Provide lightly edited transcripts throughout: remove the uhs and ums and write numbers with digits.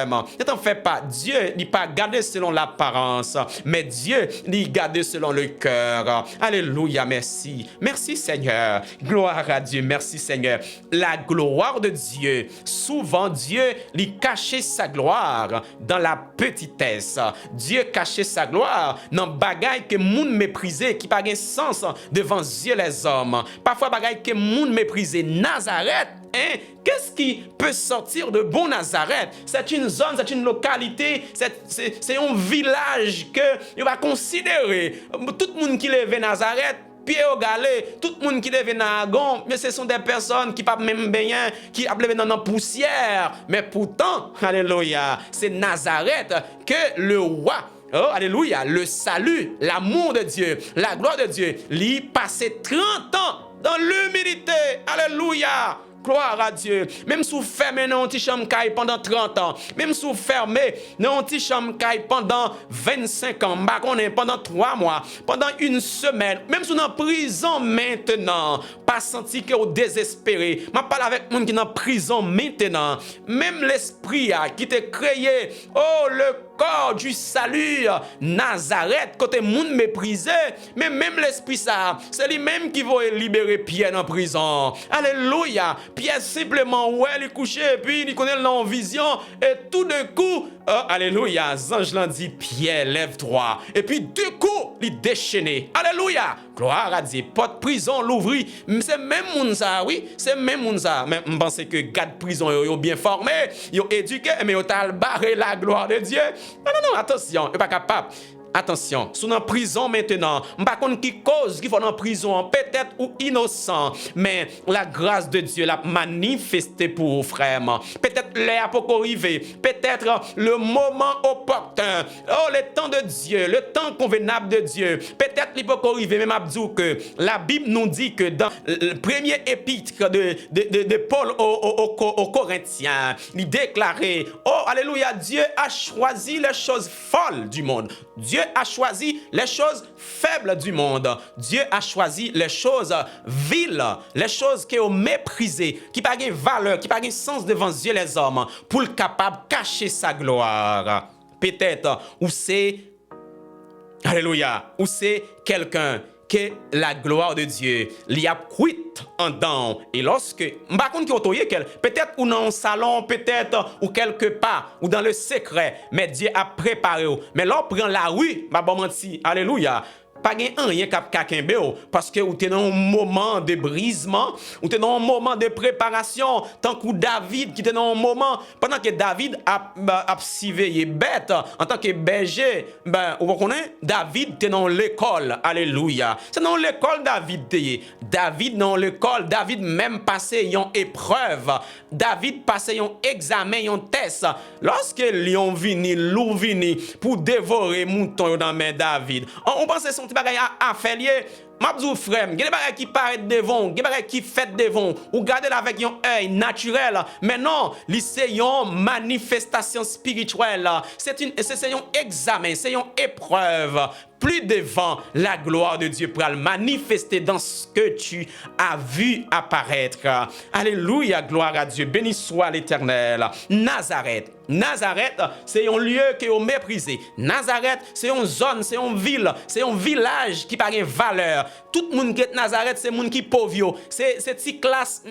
Ne t'en fais pas. Dieu n'est pas gardé selon l'apparence, mais Dieu n'est gardé selon le cœur. Alléluia, merci. Merci Seigneur. Gloire à Dieu, merci Seigneur. La gloire de Dieu, souvent Dieu lui cachait sa gloire dans la petitesse. Dieu cachait sa gloire dans bagaille que monde méprisait, qui n'a pas sens devant Dieu les hommes. Parfois bagaille que monde méprisait. Nazareth, hein? Qu'est-ce qui peut sortir de bon Nazareth? C'est une zone, c'est une localité, c'est un village que il va considérer. Tout le monde qui lève Nazareth, pied au galet, tout le monde qui lève Nagon, mais ce sont des personnes qui ne peuvent même bien, qui ont levé dans la poussière. Mais pourtant, alléluia, c'est Nazareth que le roi, oh, alléluia, le salut, l'amour de Dieu, la gloire de Dieu, lui passé 30 ans dans l'humilité. Alléluia. Gloire à Dieu. Même si vous fermez dans un petit chambre pendant 30 ans, même si vous fermez dans un petit chambre pendant 25 ans, pendant 3 mois, pendant une semaine, même si vous êtes en prison maintenant, pas senti que vous désespéré. Je parle avec les gens qui sont en prison maintenant. Même l'esprit qui t'a créé, oh, le corps du salut, Nazareth, côté monde méprisé, mais même l'esprit ça, c'est lui-même qui va libérer Pierre en prison. Alléluia. Pierre simplement, ouais, il est couché, et puis il connaît en vision, et tout d'un coup, alléluia, l'ange l'a dit, Pierre, lève-toi. Et puis du coup, il déchaîné. Alléluia. Gloire à Dieu. Porte prison, l'ouvrit. C'est même Mounza, oui, c'est même Mounza. Mais je pense que garde prison, ils ont bien formé, ils ont éduqué, mais ils ont barré la gloire de Dieu. Non, attention, ils sont pas capable. Attention, sous en prison maintenant, par contre qui cause qui faut en prison, peut-être ou innocent, mais la grâce de Dieu l'a manifesté pour vous, frères. Peut-être l'heure pour arriver, peut-être le moment opportun, oh le temps de Dieu, le temps convenable de Dieu, peut-être il peut arriver, même Abdou, que la Bible nous dit que dans le premier épître de Paul aux Corinthiens, il déclarait, oh alléluia, Dieu a choisi les choses folles du monde. Dieu a choisi les choses faibles du monde. Dieu a choisi les choses viles, les choses qui ont méprisé, qui n'ont pas de valeur, qui n'ont pas de sens devant Dieu les hommes, pour le capable de cacher sa gloire. Peut-être, ou c'est, alléluia, ou c'est quelqu'un que la gloire de Dieu l'y a cuite en dedans. Et lorsque, peut-être ou dans un salon, peut-être ou quelque part, ou dans le secret, mais Dieu a préparé. Mais là, on prend la rue, alléluia. Pas rien parce que vous êtes dans un moment de brisement, vous êtes dans un moment de préparation, tant que David qui était dans un moment, pendant que David a surveillé bête, en tant que berger, vous connaissez, David était dans l'école, alléluia. C'est dans l'école David dans l'école, David même passé une épreuve, David passé un examen, un test. Lorsque lion vini pour dévorer mouton dans main David, on pense que son petit bagage à faire lié. Mabzou frère, il y a des bagages qui paraissent devant, il y a des bagages qui fait devant, ou gardez avec un œil naturel, mais non, c'est une manifestation spirituelle, c'est un examen, c'est une épreuve. Plus devant la gloire de Dieu pour le manifester dans ce que tu as vu apparaître. Alléluia, gloire à Dieu. Béni soit l'Éternel. Nazareth, c'est un lieu qui est méprisé. Nazareth, c'est une zone, c'est une ville, c'est un village qui n'a pas de valeur. Tout le monde qui est Nazareth, c'est le monde qui est pauvre. C'est cette classe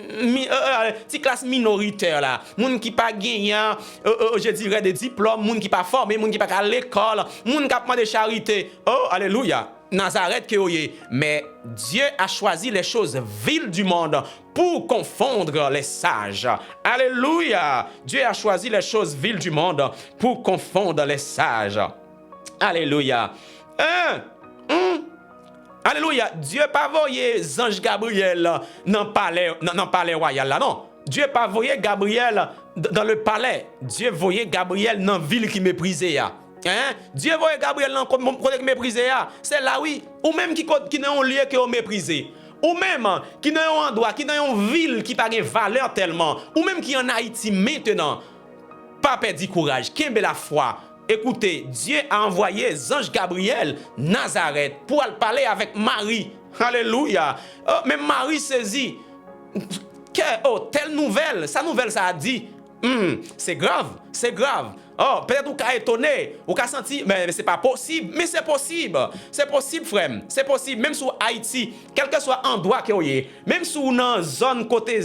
minoritaire là. Monde qui pas gagnant, je dirais des diplômes, monde qui pas formé, monde qui pas à l'école, monde qui a pas de charité. Oh, alléluia. Nazareth qui est, mais Dieu a choisi les choses viles du monde pour confondre les sages. Alléluia. Dieu a choisi les choses viles du monde pour confondre les sages. Alléluia. Alléluia. Dieu pas envoyé ange Gabriel dans le palais royal là, non. Dieu pas envoyé Gabriel dans le palais. Dieu envoyé Gabriel dans la ville qui méprisait. Dieu voyait Gabriel dans le côté qui méprisait. C'est là, oui. Ou même qui n'a un lieu qui est méprisé. Ou même qui n'a un endroit, qui n'a une ville qui n'a pas de valeur tellement. Ou même qui est en Haïti maintenant. Pas perdre courage. Qui a la foi. Écoutez, Dieu a envoyé ange Gabriel, Nazareth, pour aller parler avec Marie. Alléluia. Même Marie saisit. Oh, telle nouvelle, sa nouvelle, ça a dit. c'est grave, c'est grave. Oh, peut-être vous êtes étonné, vous êtes senti, mais c'est pas possible. Mais c'est possible. C'est possible, frère. C'est possible. Même sur Haïti, quel que soit endroit que vous êtes, même si vous dans une zone côté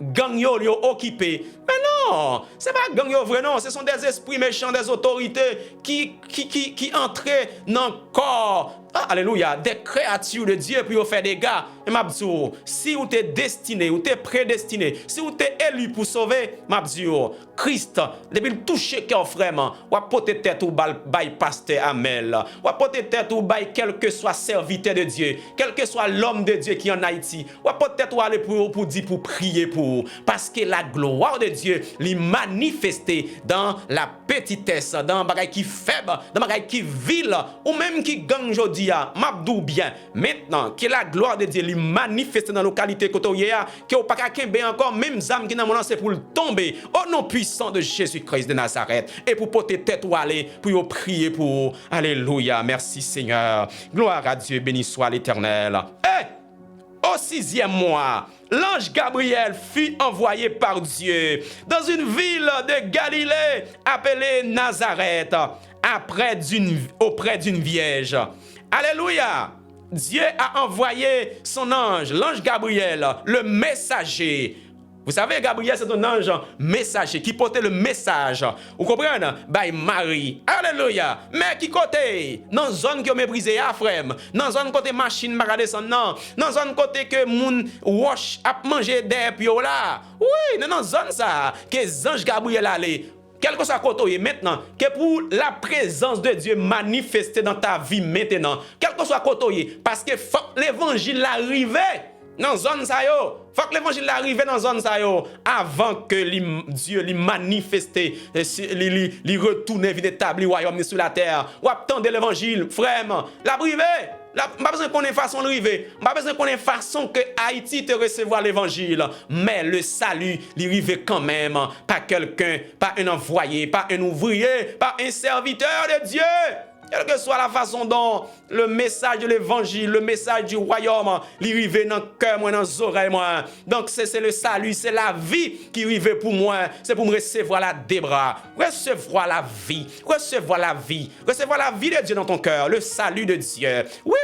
gang yo occupé. Mais non, c'est pas gang yo vrai, non. Ce sont des esprits méchants, des autorités qui entrent dans le corps. Ah, alléluia, des créatures de Dieu pour faire des gars. Et m'abdou, si vous êtes destiné, vous êtes prédestiné, si vous êtes élu pour sauver, m'abdou, Christ, depuis le toucher cœur vraiment, ou porter tête ou bail pasteur Amel, ou porter tête ou bail quel que soit serviteur de Dieu, quel que soit l'homme de Dieu qui est en Haïti, ou porter tête ou aller pour dire pour prier pour, parce que la gloire de Dieu lui manifestée dans la petitesse, dans bagaille qui faible, dans bagaille qui vil, ou même qui gagne aujourd'hui. M'abdou bien maintenant que la gloire de Dieu lui manifeste dans la localité côté que pas kembe encore même âme qui dans mon c'est pour tomber au nom puissant de Jésus-Christ de Nazareth et pour porter tête ou aller pour prier pour alléluia merci Seigneur gloire à Dieu béni soit l'Éternel. Au 6e mois, l'ange Gabriel fut envoyé par Dieu dans une ville de Galilée appelée Nazareth auprès d'une vierge. Alléluia! Dieu a envoyé son ange, l'ange Gabriel, le messager. Vous savez, Gabriel, c'est un ange messager qui portait le message. Vous comprenez? By Marie. Alléluia. Mais qui côté? Dans la zone qui a méprisé à frère. Dans la zone côté machine m'a descendre. Dans la zone côté que moun wash a manger des pio là. Oui, dans la zone ça que l'ange Gabriel allait. Quel que soit côté maintenant, que pour la présence de Dieu manifestée dans ta vie maintenant, quel que soit côté, parce que faut l'évangile arrive dans la zone ça yo. Faut que l'évangile arrive dans la zone ça yo avant que Dieu lui manifeste, lui retourne vite établir royaume sur la terre. Ou attendre l'évangile, frère, la privé. Pas besoin qu'on ait façon de arriver. Pas besoin qu'on ait façon que Haïti te recevoir l'évangile. Mais le salut, il arrive quand même. Pas quelqu'un, pas un envoyé, pas un ouvrier, pas un serviteur de Dieu. Quelle que soit la façon dont le message de l'évangile, le message du royaume, il arrive dans le cœur, moi, dans les oreilles, moi. Donc, c'est le salut, c'est la vie qui arrive pour moi. C'est pour me recevoir la débra, recevoir la vie, recevoir la vie de Dieu dans ton cœur, le salut de Dieu. Oui,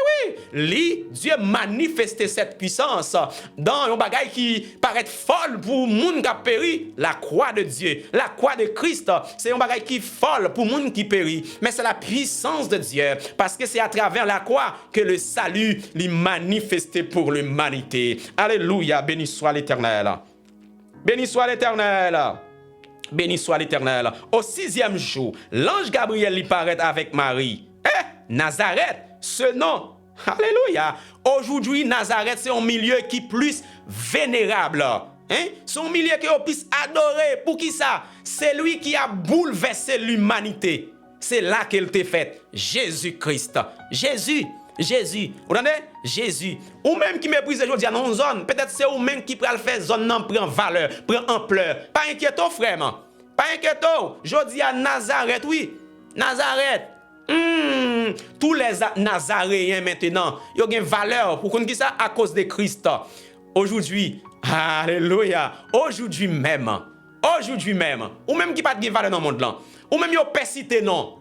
Dieu manifeste cette puissance dans un bagage qui paraît folle pour le monde qui a péri. La croix de Dieu, la croix de Christ, c'est un bagage qui est folle pour le monde qui périt. Mais c'est la puissance de Dieu, parce que c'est à travers la croix que le salut est manifesté pour l'humanité. Alléluia, béni soit l'Éternel. Béni soit l'Éternel. Béni soit l'Éternel. Au 6e jour, l'ange Gabriel lui paraît avec Marie. Nazareth, ce nom. Alléluia. Aujourd'hui, Nazareth, c'est un milieu qui est plus vénérable. C'est un milieu qui est plus adoré. Pour qui ça? C'est lui qui a bouleversé l'humanité. C'est là qu'elle t'est faite. Jésus-Christ. Jésus. Vous entendez? Jésus. Ou même qui méprise aujourd'hui dans une zone. Peut-être c'est ou même qui prend le faire zone non prend valeur, prend ampleur. Pas inquiétant, frère. Pas inquiétant. Aujourd'hui à Nazareth, oui. Nazareth. Tous les Nazaréens maintenant, ils ont une valeur pour qu'on dise ça à cause de Christ. Aujourd'hui, alléluia. Aujourd'hui même, ou même qui pas de valeur dans le monde là, ou même yo persité non,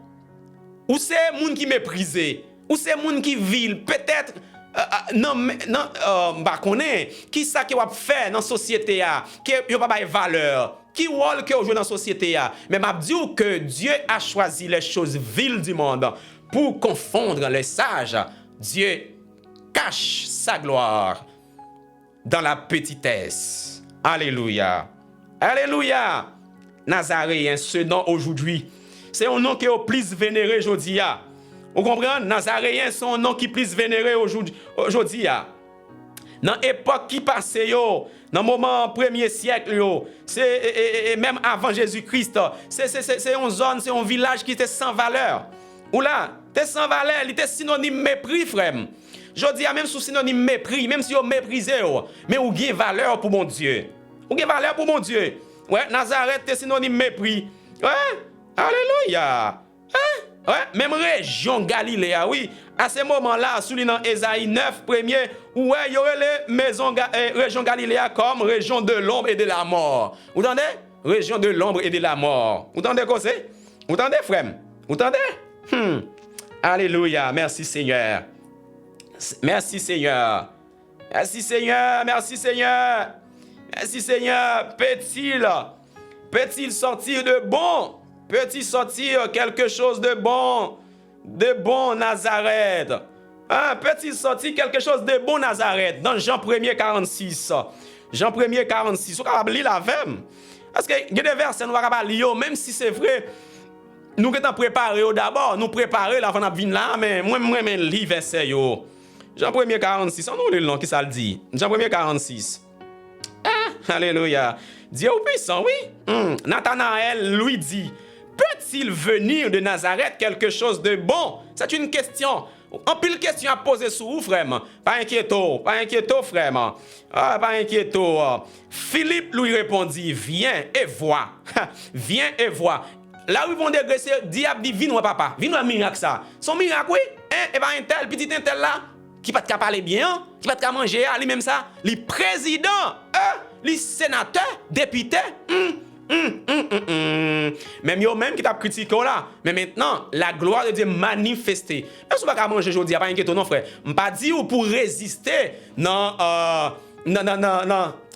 ou c'est moun qui méprisé, ou c'est moun qui vil, peut-être bah connaît qui ça qui va faire dans société a, qui yo pas bail valeur. Qui rôle que joue dans la société a. Mais m'a dit que Dieu a choisi les choses viles du monde pour confondre les sages. Dieu cache sa gloire dans la petitesse. Alléluia. Alléluia. Nazaréen, ce nom aujourd'hui, c'est un nom qui est au plus vénéré aujourd'hui. Vous comprenez? Nazaréen, c'est un nom qui est plus vénéré aujourd'hui. Dans l'époque qui passait, dans le moment premier siècle, c'est même avant Jésus-Christ, c'est une zone, c'est un village qui était sans valeur. Ou là, t'es sans valeur, il était synonyme mépris, frère. Je dis même sous synonyme mépris, même si vous méprisez, mais vous avez valeur pour mon Dieu. Vous avez valeur pour mon Dieu. Ouais, Nazareth, c'est synonyme mépris. Ouais, alléluia. Ouais, même région Galilée, oui. À ce moment-là, sous dans Ésaïe 9, premier, ouais, il y aurait les maisons région Galilée comme région de l'ombre et de la mort. Vous entendez? région de l'ombre et de la mort. Vous entendez quoi c'est? Vous entendez, frère? Vous entendez? Alléluia. Merci, Seigneur. Merci, Seigneur. Merci, Seigneur. Merci, Seigneur. Merci, Seigneur. Peut-il sortir de bon? Peut-il sortir quelque chose de bon? De bon, Nazareth. Hein? Peut-il sortir quelque chose de bon, Nazareth? Dans Jean 1er 46. Jean 1er 46. Vous pouvez lire la même. Parce que il y a des versets, nous ne pouvons pas lire, même si c'est vrai. Nous sommes préparés d'abord. Nous préparer avant de venir là, mais moi, je lis verset. Jean 1er 46. On nous le long qui ça le dit. Jean 1er 46. Ah, alléluia. Dieu est puissant, oui. Nathanaël lui dit, peut-il venir de Nazareth quelque chose de bon? C'est une question. En pile question à poser sur vous, frère. Pas inquiéto, frère. Ah, pas inquiéto. Philippe lui répondit, viens et vois. Viens et vois. Là où ils vont dégraisser, diable dit, viens, papa. Viens, un miracle ça. Son miracle, oui. Et pas un tel, petit un tel là, qui va te parler bien, qui va te manger, lui-même ça. Les présidents, les sénateurs, députés. Même yo même qui t'a critiqué là, mais maintenant la gloire de Dieu manifestée. Est-ce que vous pas manger aujourd'hui, pas inquiéter non frère. M'pas dit ou pour résister non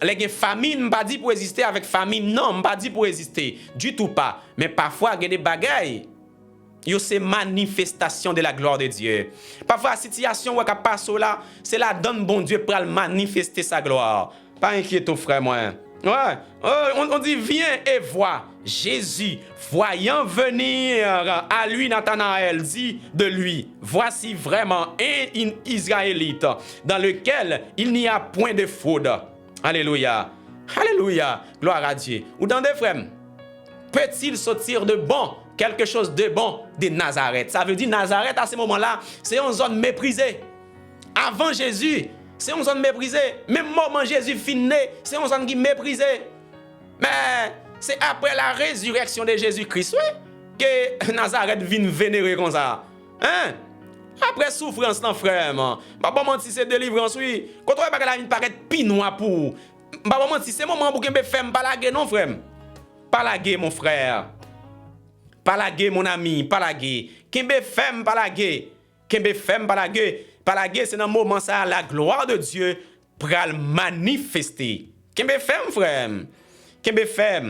les famine, m'pas dit pour résister avec famine, non, m'pas dit pour résister du tout pas. Mais parfois il y a des bagailles yo c'est manifestation de la gloire de Dieu. Parfois la situation où passe là, c'est la donne bon Dieu pour manifester sa gloire. Pas inquiéter frère moi. Ouais, on dit viens et vois. Jésus, voyant venir à lui Nathanaël, dit de lui, voici vraiment un Israélite dans lequel il n'y a point de fraude. Alléluia. Alléluia. Gloire à Dieu. Ou dans des frères, peut-il sortir de bon, quelque chose de bon de Nazareth? Ça veut dire Nazareth à ce moment-là, c'est une zone méprisée. Avant Jésus, c'est une zone méprisée. Même moment Jésus finit, c'est une zone qui est méprisée. Mais c'est après la résurrection de Jésus-Christ, oui, que Nazareth vient vénérer comme ça. Hein? Après souffrance, non, frère. Pas mentir, c'est délivrance, oui. Quand on va la vie paraître pinois pour. Pas mentir, c'est moment pour que je fasse pas la guerre, non, frère. Pas la guerre, mon frère. Pas la guerre, mon ami. Pas la guerre. Qu'est-ce que fait pas la guerre? Qu'est-ce que fait pas la guerre? Par la guerre, c'est dans le moment ça, la gloire de Dieu pour manifester. Qu'est-ce que fait, frère? Qu'est-ce que fait?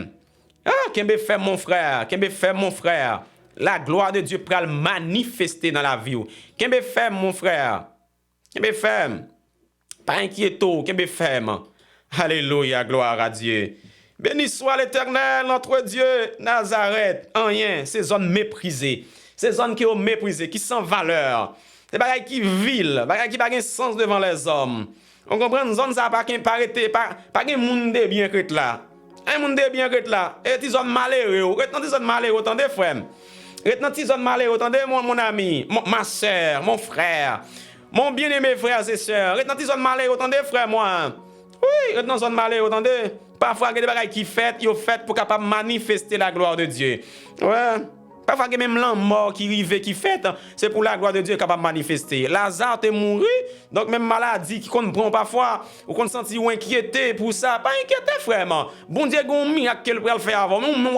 Ah, qu'est-ce que fait, mon frère? Qu'est-ce que fait, mon frère? La gloire de Dieu pour manifester dans la vie. Qu'est-ce que fait, mon frère? Qu'est-ce que fait? Pas inquiéto. Qu'est-ce que fait? Alléluia, gloire à Dieu. Béni soit l'Éternel, notre Dieu, Nazareth. Rien, ces zones méprisées. Ces zones qui ont méprisées, qui sont valeur. Des bagages qui vil, bagages qui n'ont pas de sens devant les hommes. On comprend, une zone ça pas de monde de bien que là. Un monde de bien que là. Et des zones malheureux, retenez des zones malheureux, attendez frère. Retenez des zones malheureux, attendez mon ami, ma soeur, mon frère, mon bien-aimé frères et sœurs. Retenez des zones malheureux, attendez frère moi. Oui, retenez des zones malheureux, attendez. Parfois il y a des bagages qui fait pour capable manifester la gloire de Dieu. Ouais. Parfois, même l'homme mort qui rive, qui fait, c'est pour la gloire de Dieu capable de manifester. Lazare est mort, donc même maladie qui comprend parfois, ou qu'on sentit ou inquiété pour ça, pas inquiété frère. Bon Dieu, on miracle qu'elle peut faire avant, nous